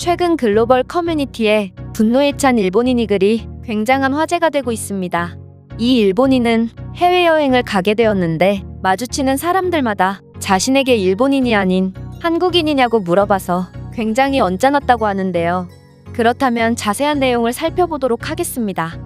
최근 글로벌 커뮤니티에 분노에 찬 일본인이 글이 굉장한 화제가 되고 있습니다. 이 일본인은 해외여행을 가게 되었는데 마주치는 사람들마다 자신에게 일본인이 아닌 한국인이냐고 물어봐서 굉장히 언짢았다고 하는데요. 그렇다면 자세한 내용을 살펴보도록 하겠습니다.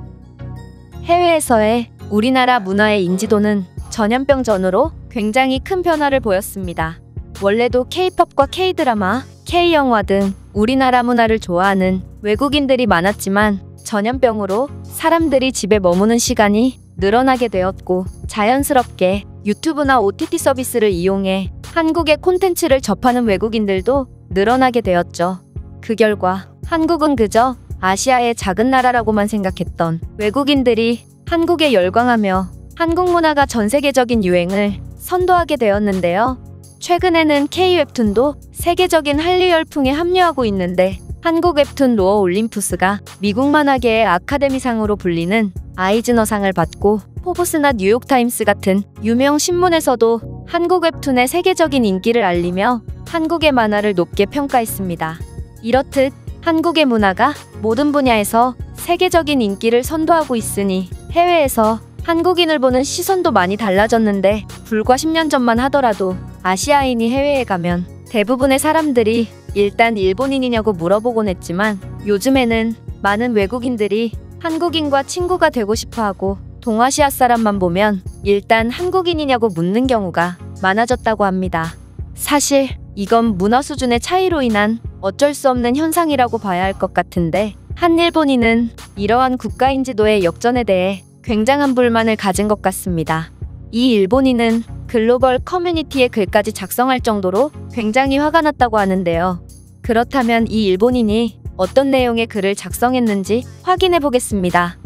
해외에서의 우리나라 문화의 인지도는 전염병 전후로 굉장히 큰 변화를 보였습니다. 원래도 K-팝과 K-드라마, K-영화 등 우리나라 문화를 좋아하는 외국인들이 많았지만 전염병으로 사람들이 집에 머무는 시간이 늘어나게 되었고 자연스럽게 유튜브나 OTT 서비스를 이용해 한국의 콘텐츠를 접하는 외국인들도 늘어나게 되었죠. 그 결과 한국은 그저 아시아의 작은 나라라고만 생각했던 외국인들이 한국에 열광하며 한국 문화가 전 세계적인 유행을 선도하게 되었는데요. 최근에는 K-웹툰도 세계적인 한류 열풍에 합류하고 있는데 한국 웹툰 로어 올림푸스가 미국 만화계의 아카데미상으로 불리는 아이즈너상을 받고 포브스나 뉴욕타임스 같은 유명 신문에서도 한국 웹툰의 세계적인 인기를 알리며 한국의 만화를 높게 평가했습니다. 이렇듯 한국의 문화가 모든 분야에서 세계적인 인기를 선도하고 있으니 해외에서 한국인을 보는 시선도 많이 달라졌는데 불과 10년 전만 하더라도 아시아인이 해외에 가면 대부분의 사람들이 일단 일본인이냐고 물어보곤 했지만 요즘에는 많은 외국인들이 한국인과 친구가 되고 싶어하고 동아시아 사람만 보면 일단 한국인이냐고 묻는 경우가 많아졌다고 합니다. 사실 이건 문화 수준의 차이로 인한 어쩔 수 없는 현상이라고 봐야 할 것 같은데 한 일본인은 이러한 국가 인지도의 역전에 대해 굉장한 불만을 가진 것 같습니다. 이 일본인은 글로벌 커뮤니티에 글까지 작성할 정도로 굉장히 화가 났다고 하는데요. 그렇다면 이 일본인이 어떤 내용의 글을 작성했는지 확인해 보겠습니다.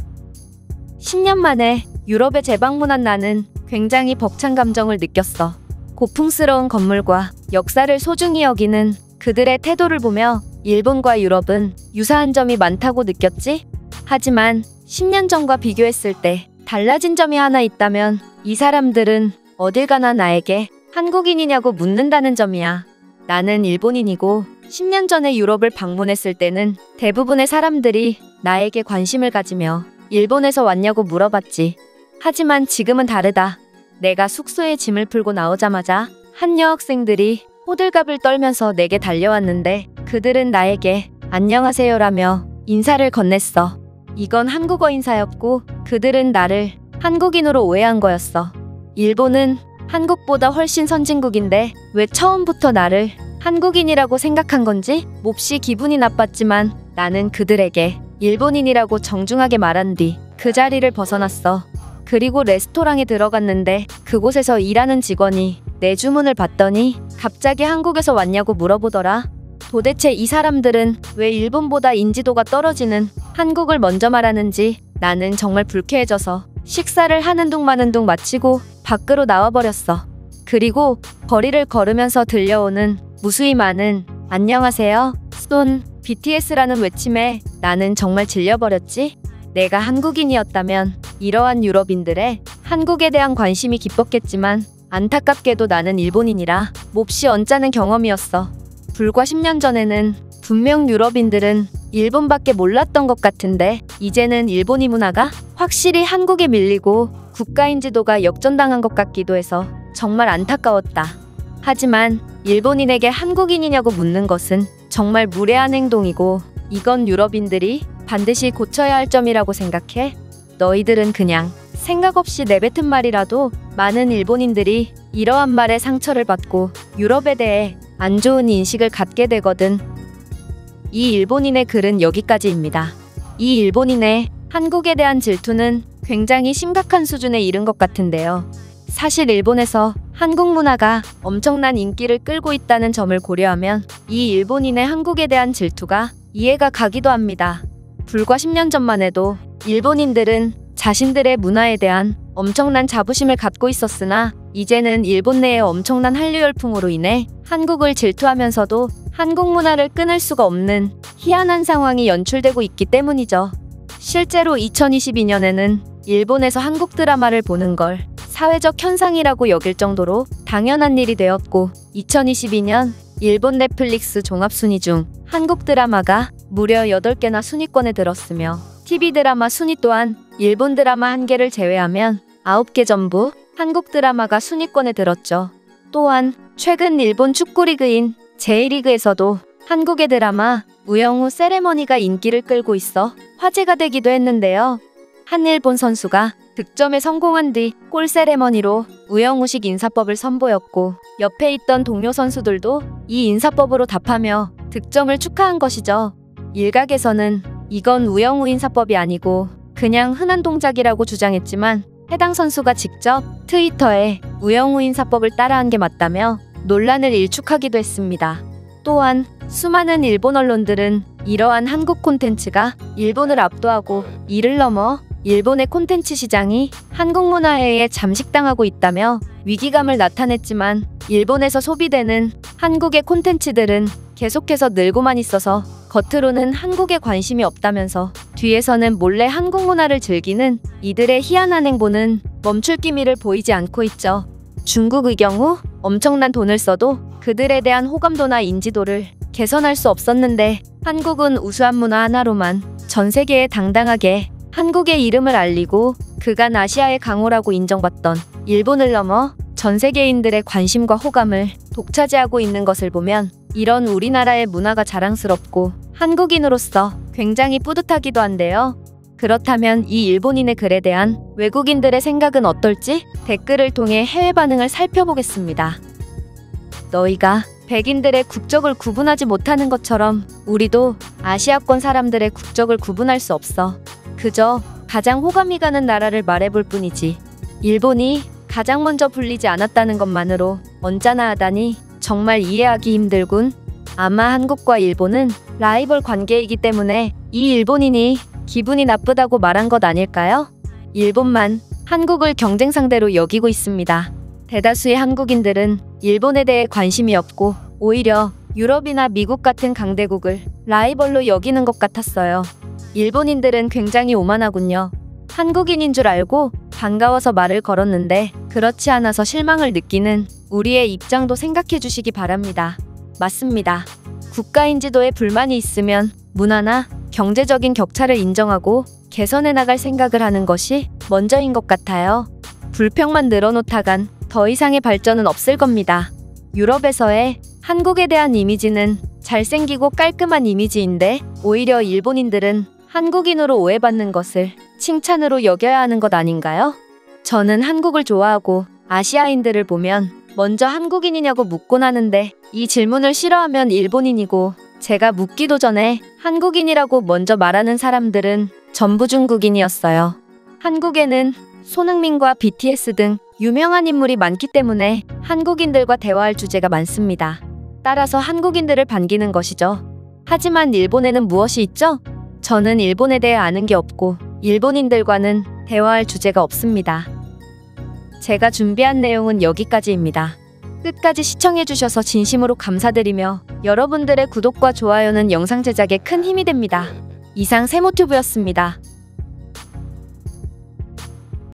10년 만에 유럽에 재방문한 나는 굉장히 벅찬 감정을 느꼈어. 고풍스러운 건물과 역사를 소중히 여기는 그들의 태도를 보며 일본과 유럽은 유사한 점이 많다고 느꼈지? 하지만 10년 전과 비교했을 때 달라진 점이 하나 있다면 이 사람들은 어딜 가나 나에게 한국인이냐고 묻는다는 점이야. 나는 일본인이고 10년 전에 유럽을 방문했을 때는 대부분의 사람들이 나에게 관심을 가지며 일본에서 왔냐고 물어봤지. 하지만 지금은 다르다. 내가 숙소에 짐을 풀고 나오자마자 한 여학생들이 호들갑을 떨면서 내게 달려왔는데 그들은 나에게 안녕하세요라며 인사를 건넸어. 이건 한국어 인사였고 그들은 나를 한국인으로 오해한 거였어. 일본은 한국보다 훨씬 선진국인데 왜 처음부터 나를 한국인이라고 생각한 건지 몹시 기분이 나빴지만 나는 그들에게 일본인이라고 정중하게 말한 뒤 그 자리를 벗어났어. 그리고 레스토랑에 들어갔는데 그곳에서 일하는 직원이 내 주문을 받더니 갑자기 한국에서 왔냐고 물어보더라. 도대체 이 사람들은 왜 일본보다 인지도가 떨어지는 한국을 먼저 말하는지 나는 정말 불쾌해져서 식사를 하는 둥 마는 둥 마치고 밖으로 나와버렸어. 그리고 거리를 걸으면서 들려오는 무수히 많은 안녕하세요, 쏜, BTS라는 외침에 나는 정말 질려버렸지. 내가 한국인이었다면 이러한 유럽인들의 한국에 대한 관심이 깊었겠지만 안타깝게도 나는 일본인이라 몹시 언짢은 경험이었어. 불과 10년 전에는 분명 유럽인들은 일본밖에 몰랐던 것 같은데 이제는 일본이 문화가 확실히 한국에 밀리고 국가인지도가 역전당한 것 같기도 해서 정말 안타까웠다. 하지만 일본인에게 한국인이냐고 묻는 것은 정말 무례한 행동이고 이건 유럽인들이 반드시 고쳐야 할 점이라고 생각해. 너희들은 그냥 생각 없이 내뱉은 말이라도 많은 일본인들이 이러한 말에 상처를 받고 유럽에 대해 안 좋은 인식을 갖게 되거든. 이 일본인의 글은 여기까지입니다. 이 일본인의 한국에 대한 질투는 굉장히 심각한 수준에 이른 것 같은데요. 사실 일본에서 한국 문화가 엄청난 인기를 끌고 있다는 점을 고려하면 이 일본인의 한국에 대한 질투가 이해가 가기도 합니다. 불과 10년 전만 해도 일본인들은 자신들의 문화에 대한 엄청난 자부심을 갖고 있었으나 이제는 일본 내의 엄청난 한류 열풍으로 인해 한국을 질투하면서도 한국 문화를 끊을 수가 없는 희한한 상황이 연출되고 있기 때문이죠. 실제로 2022년에는 일본에서 한국 드라마를 보는 걸 사회적 현상이라고 여길 정도로 당연한 일이 되었고 2022년 일본 넷플릭스 종합순위 중 한국 드라마가 무려 8개나 순위권에 들었으며 TV 드라마 순위 또한 일본 드라마 1개를 제외하면 9개 전부 한국 드라마가 순위권에 들었죠. 또한 최근 일본 축구리그인 J리그에서도 한국의 드라마 우영우 세레머니가 인기를 끌고 있어 화제가 되기도 했는데요. 한 일본 선수가 득점에 성공한 뒤 골 세레머니로 우영우식 인사법을 선보였고 옆에 있던 동료 선수들도 이 인사법으로 답하며 득점을 축하한 것이죠. 일각에서는 이건 우영우 인사법이 아니고 그냥 흔한 동작이라고 주장했지만 해당 선수가 직접 트위터에 우영우 인사법을 따라한 게 맞다며 논란을 일축하기도 했습니다. 또한 수많은 일본 언론들은 이러한 한국 콘텐츠가 일본을 압도하고 이를 넘어 일본의 콘텐츠 시장이 한국 문화에 의해 잠식당하고 있다며 위기감을 나타냈지만 일본에서 소비되는 한국의 콘텐츠들은 계속해서 늘고만 있어서 겉으로는 한국에 관심이 없다면서 뒤에서는 몰래 한국 문화를 즐기는 이들의 희한한 행보는 멈출 기미를 보이지 않고 있죠. 중국의 경우 엄청난 돈을 써도 그들에 대한 호감도나 인지도를 개선할 수 없었는데 한국은 우수한 문화 하나로만 전 세계에 당당하게 한국의 이름을 알리고 그간 아시아의 강호라고 인정받던 일본을 넘어 전 세계인들의 관심과 호감을 독차지하고 있는 것을 보면 이런 우리나라의 문화가 자랑스럽고 한국인으로서 굉장히 뿌듯하기도 한데요. 그렇다면 이 일본인의 글에 대한 외국인들의 생각은 어떨지 댓글을 통해 해외 반응을 살펴보겠습니다. 너희가 백인들의 국적을 구분하지 못하는 것처럼 우리도 아시아권 사람들의 국적을 구분할 수 없어. 그저 가장 호감이 가는 나라를 말해볼 뿐이지. 일본이 가장 먼저 불리지 않았다는 것만으로 언짢아 하다니 정말 이해하기 힘들군. 아마 한국과 일본은 라이벌 관계이기 때문에 이 일본인이 기분이 나쁘다고 말한 것 아닐까요? 일본만 한국을 경쟁 상대로 여기고 있습니다. 대다수의 한국인들은 일본에 대해 관심이 없고 오히려 유럽이나 미국 같은 강대국을 라이벌로 여기는 것 같았어요. 일본인들은 굉장히 오만하군요. 한국인인 줄 알고 반가워서 말을 걸었는데 그렇지 않아서 실망을 느끼는 우리의 입장도 생각해 주시기 바랍니다. 맞습니다. 국가 인지도에 불만이 있으면 문화나 경제적인 격차를 인정하고 개선해 나갈 생각을 하는 것이 먼저인 것 같아요. 불평만 늘어놓다간 더 이상의 발전은 없을 겁니다. 유럽에서의 한국에 대한 이미지는 잘생기고 깔끔한 이미지인데 오히려 일본인들은 한국인으로 오해받는 것을 칭찬으로 여겨야 하는 것 아닌가요? 저는 한국을 좋아하고 아시아인들을 보면 먼저 한국인이냐고 묻곤 하는데 이 질문을 싫어하면 일본인이고 제가 묻기도 전에 한국인이라고 먼저 말하는 사람들은 전부 중국인이었어요. 한국에는 손흥민과 BTS 등 유명한 인물이 많기 때문에 한국인들과 대화할 주제가 많습니다. 따라서 한국인들을 반기는 것이죠. 하지만 일본에는 무엇이 있죠? 저는 일본에 대해 아는 게 없고 일본인들과는 대화할 주제가 없습니다. 제가 준비한 내용은 여기까지입니다. 끝까지 시청해주셔서 진심으로 감사드리며 여러분들의 구독과 좋아요는 영상 제작에 큰 힘이 됩니다. 이상 세모튜브였습니다.